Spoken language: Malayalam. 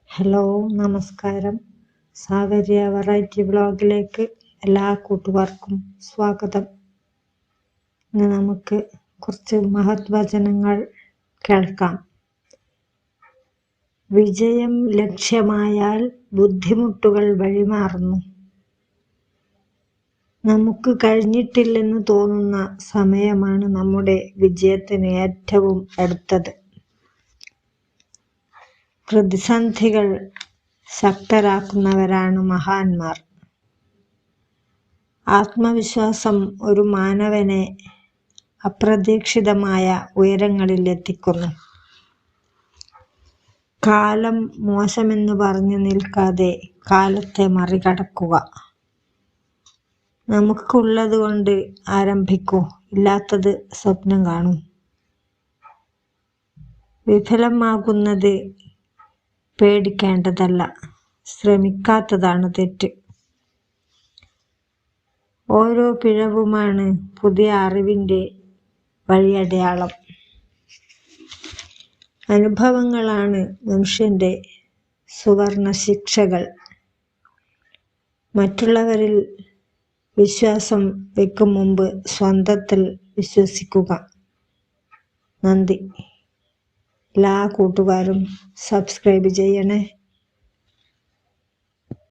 ഹലോ, നമസ്കാരം. സാഗര്യ വെറൈറ്റി വ്ളോഗിലേക്ക് എല്ലാ കൂട്ടുകാർക്കും സ്വാഗതം. ഇന്ന് നമുക്ക് കുറച്ച് മഹത് വചനങ്ങൾ കേൾക്കാം. വിജയം ലക്ഷ്യമായാൽ ബുദ്ധിമുട്ടുകൾ വഴിമാറുന്നു. നമുക്ക് കഴിഞ്ഞിട്ടില്ലെന്ന് തോന്നുന്ന സമയമാണ് നമ്മുടെ വിജയത്തിന് ഏറ്റവും അടുത്തത്. പ്രതിസന്ധികൾ ശക്തരാക്കുന്നവരാണ് മഹാന്മാർ. ആത്മവിശ്വാസം ഒരു മാനവനെ അപ്രതീക്ഷിതമായ ഉയരങ്ങളിൽ എത്തിക്കുന്നു. കാലം മോശമെന്ന് പറഞ്ഞു നിൽക്കാതെ കാലത്തെ മറികടക്കുക. നമുക്കുള്ളത് കൊണ്ട് ആരംഭിക്കൂ, ഇല്ലാത്തത് സ്വപ്നം കാണൂ. വിഫലമാകുന്നത് പേടിക്കേണ്ടതല്ല, ശ്രമിക്കാത്തതാണ് തെറ്റ്. ഓരോ പിഴവുമാണ് പുതിയ അറിവിൻ്റെ വഴിയടയാളം. അനുഭവങ്ങളാണ് മനുഷ്യൻ്റെ സുവർണ ശിക്ഷകൾ. മറ്റുള്ളവരിൽ വിശ്വാസം വെക്കും മുമ്പ് സ്വന്തത്തിൽ വിശ്വസിക്കുക. നന്ദി. എല്ലാ കൂട്ടുകാരും സബ്സ്ക്രൈബ് ചെയ്യണേ.